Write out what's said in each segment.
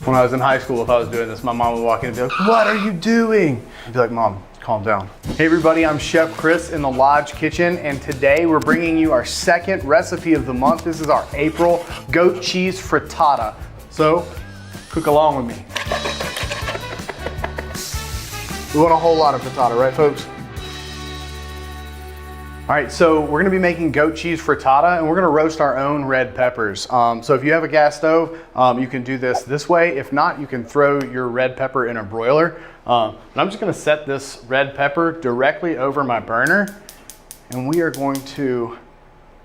When I was in high school, if I was doing this, my mom would walk in and be like, "What are you doing?" I'd be like, "Mom, calm down." Hey everybody, I'm Chef Chris in the Lodge Kitchen, and today we're bringing you our second recipe of the month. This is our April goat cheese frittata. So, cook along with me. We want a whole lot of frittata, right folks? All right, so we're gonna be making goat cheese frittata, and we're gonna roast our own red peppers. So if you have a gas stove, you can do this way. If not, you can throw your red pepper in a broiler. And I'm just gonna set this red pepper directly over my burner, and we are going to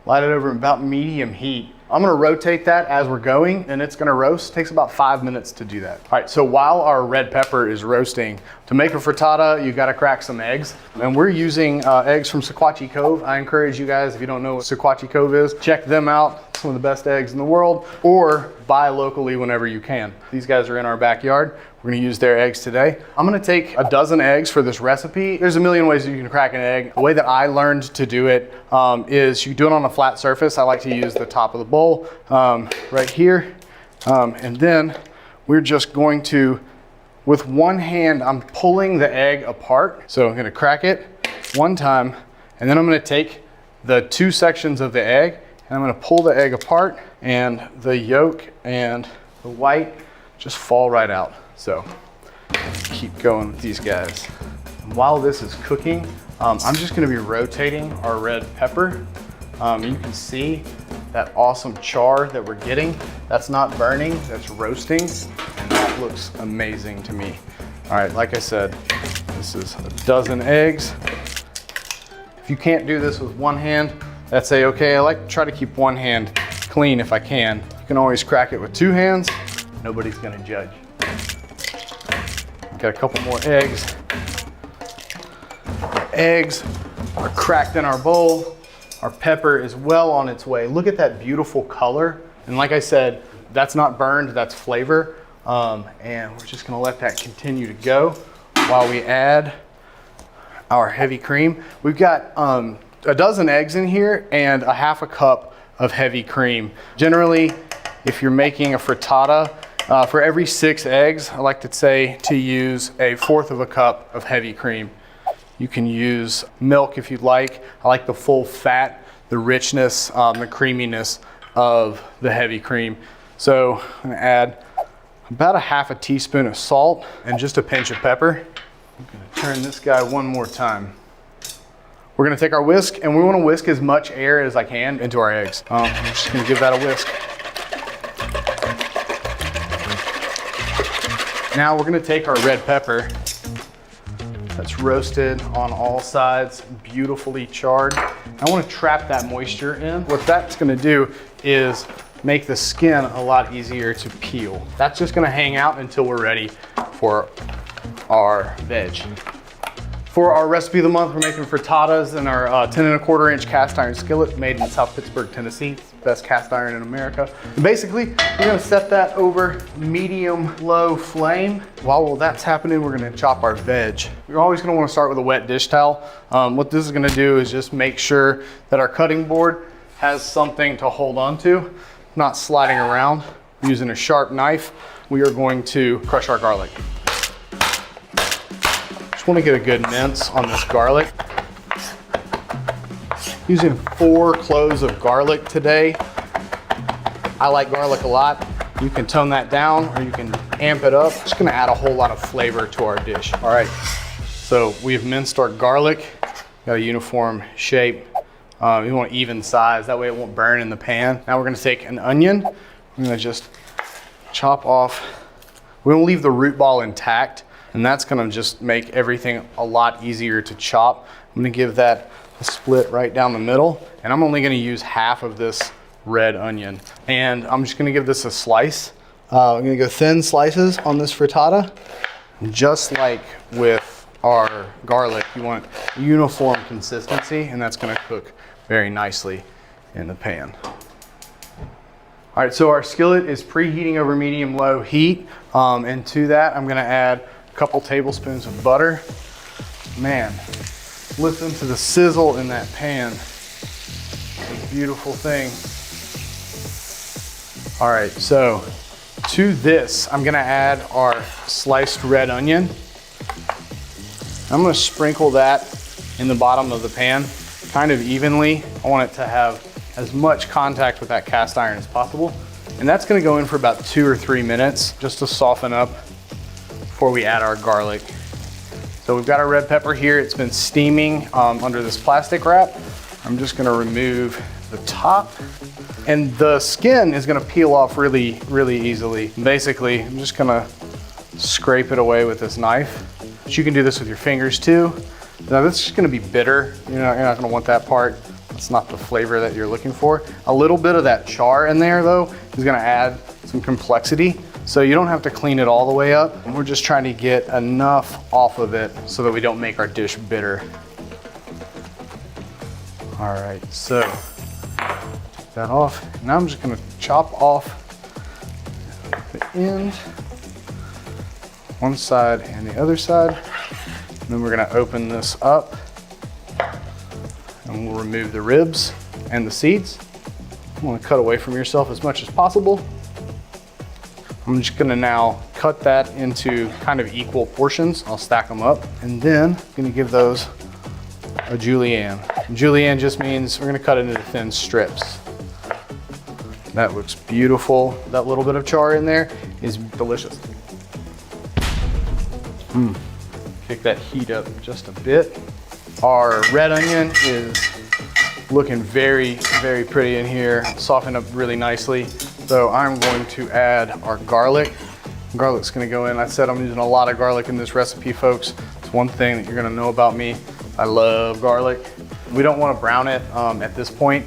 light it over about medium heat. I'm gonna rotate that as we're going, and it's gonna roast. It takes about 5 minutes to do that. All right, so while our red pepper is roasting, to make a frittata, you've gotta crack some eggs. And we're using eggs from Sequatchie Cove. I encourage you guys, if you don't know what Sequatchie Cove is, check them out. Some of the best eggs in the world, or buy locally whenever you can. These guys are in our backyard. We're gonna use their eggs today. I'm gonna take a dozen eggs for this recipe. There's a million ways you can crack an egg. The way that I learned to do it is you do it on a flat surface. I like to use the top of the bowl right here. And then we're just going to, with one hand, I'm pulling the egg apart. So I'm gonna crack it one time, and then I'm gonna take the two sections of the egg, and I'm gonna pull the egg apart, and the yolk and the white just fall right out. So keep going with these guys. And while this is cooking, I'm just gonna be rotating our red pepper. You can see that awesome char that we're getting. That's not burning, that's roasting, and that looks amazing to me. All right, like I said, this is a dozen eggs. If you can't do this with one hand, that's okay. I like to try to keep one hand clean if I can. You can always crack it with two hands. Nobody's gonna judge. Got a couple more eggs. Our eggs are cracked in our bowl. Our pepper is well on its way. Look at that beautiful color. And like I said, that's not burned, that's flavor. And we're just gonna let that continue to go while we add our heavy cream. We've got a dozen eggs in here and a half a cup of heavy cream. Generally, if you're making a frittata, for every 6 eggs, I like to say to use 1/4 of a cup of heavy cream. You can use milk if you'd like. I like the full fat, the richness, the creaminess of the heavy cream. So I'm gonna add about a half a teaspoon of salt and just a pinch of pepper. I'm gonna turn this guy one more time. We're gonna take our whisk, and we wanna whisk as much air as I can into our eggs. I'm just gonna give that a whisk. Now we're gonna take our red pepper that's roasted on all sides, beautifully charred. I wanna trap that moisture in. What that's gonna do is make the skin a lot easier to peel. That's just gonna hang out until we're ready for our veg. For our recipe of the month, we're making frittatas in our 10 1/4 inch cast iron skillet made in South Pittsburgh, Tennessee. It's the best cast iron in America. And basically, we're gonna set that over medium-low flame. While that's happening, we're gonna chop our veg. You're always gonna wanna start with a wet dish towel. What this is gonna do is just make sure that our cutting board has something to hold on to, not sliding around. Using a sharp knife, we are going to crush our garlic. Just want to get a good mince on this garlic. Using 4 cloves of garlic today. I like garlic a lot. You can tone that down or you can amp it up. Just gonna add a whole lot of flavor to our dish. All right, so we've minced our garlic. Got a uniform shape. You want even size, that way it won't burn in the pan. Now we're gonna take an onion. I'm gonna just chop off. We wanna leave the root ball intact, and that's gonna just make everything a lot easier to chop. I'm gonna give that a split right down the middle, and I'm only gonna use half of this red onion. And I'm just gonna give this a slice. I'm gonna go thin slices on this frittata. Just like with our garlic, you want uniform consistency, and that's gonna cook very nicely in the pan. All right, so our skillet is preheating over medium-low heat. And to that, I'm gonna add a couple tablespoons of butter. Man, listen to the sizzle in that pan. It's a beautiful thing. All right, so To this, I'm gonna add our sliced red onion. I'm gonna sprinkle that in the bottom of the pan, kind of evenly. I want it to have as much contact with that cast iron as possible. And that's gonna go in for about 2 or 3 minutes, just to soften up before we add our garlic. So we've got our red pepper here. It's been steaming under this plastic wrap. I'm just gonna remove the top, and the skin is gonna peel off really, really easily. Basically, I'm just gonna scrape it away with this knife. But you can do this with your fingers too. Now this is gonna be bitter. You're not gonna want that part. That's not the flavor that you're looking for. A little bit of that char in there though is gonna add some complexity. So you don't have to clean it all the way up. We're just trying to get enough off of it so that we don't make our dish bitter. All right, so take that off. Now I'm just gonna chop off the end, one side and the other side. And then we're gonna open this up and we'll remove the ribs and the seeds. You wanna cut away from yourself as much as possible. I'm just gonna now cut that into kind of equal portions. I'll stack them up, and then I'm gonna give those a julienne. Julienne just means we're gonna cut it into thin strips. That looks beautiful. That little bit of char in there is delicious. Kick that heat up just a bit. Our red onion is looking very, very pretty in here. Softened up really nicely. So I'm going to add our garlic. Garlic's gonna go in. I said I'm using a lot of garlic in this recipe, folks. It's one thing that you're gonna know about me. I love garlic. We don't wanna brown it at this point.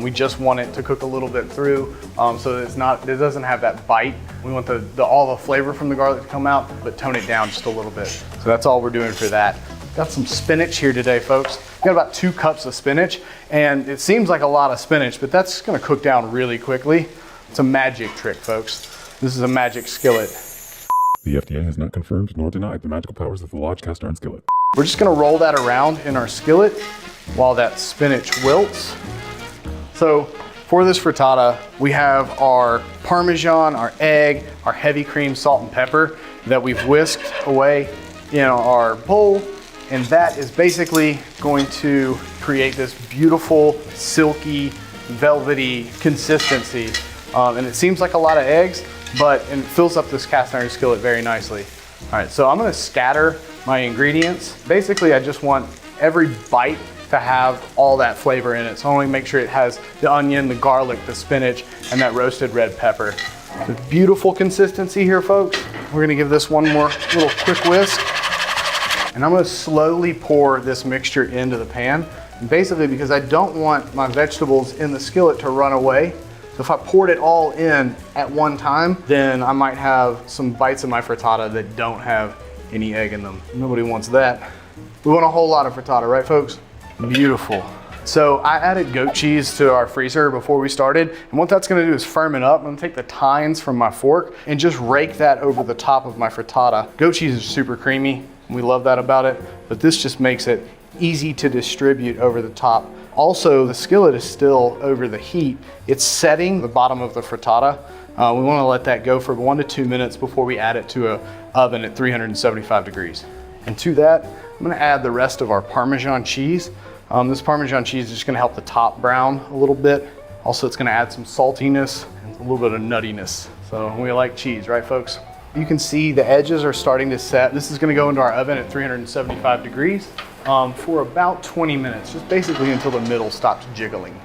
We just want it to cook a little bit through so that it doesn't have that bite. We want all the flavor from the garlic to come out, but tone it down just a little bit. So that's all we're doing for that. Got some spinach here today, folks. Got about 2 cups of spinach, and it seems like a lot of spinach, but that's gonna cook down really quickly. It's a magic trick, folks. This is a magic skillet. The FDA has not confirmed nor denied the magical powers of the large cast iron skillet. We're just gonna roll that around in our skillet while that spinach wilts. So for this frittata, we have our Parmesan, our egg, our heavy cream, salt and pepper that we've whisked away in our bowl. And that is basically going to create this beautiful, silky, velvety consistency. And it seems like a lot of eggs, but it fills up this cast iron skillet very nicely. All right, so I'm gonna scatter my ingredients. Basically, I just want every bite to have all that flavor in it. So I wanna make sure it has the onion, the garlic, the spinach, and that roasted red pepper. The beautiful consistency here, folks. We're gonna give this one more little quick whisk. And I'm gonna slowly pour this mixture into the pan. Basically because I don't want my vegetables in the skillet to run away. So if I poured it all in at one time, then I might have some bites of my frittata that don't have any egg in them. Nobody wants that. We want a whole lot of frittata, right folks? Beautiful. So I added goat cheese to our freezer before we started. And what that's gonna do is firm it up. I'm gonna take the tines from my fork and just rake that over the top of my frittata. Goat cheese is super creamy. We love that about it, but this just makes it easy to distribute over the top. Also, the skillet is still over the heat. It's setting the bottom of the frittata. We wanna let that go for 1 to 2 minutes before we add it to an oven at 375 degrees. And to that, I'm gonna add the rest of our Parmesan cheese. This Parmesan cheese is just gonna help the top brown a little bit. Also, it's gonna add some saltiness and a little bit of nuttiness. So we like cheese, right folks? You can see the edges are starting to set. This is gonna go into our oven at 375 degrees for about 20 minutes, just basically until the middle stops jiggling.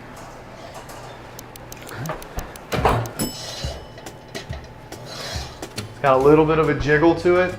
It's got a little bit of a jiggle to it.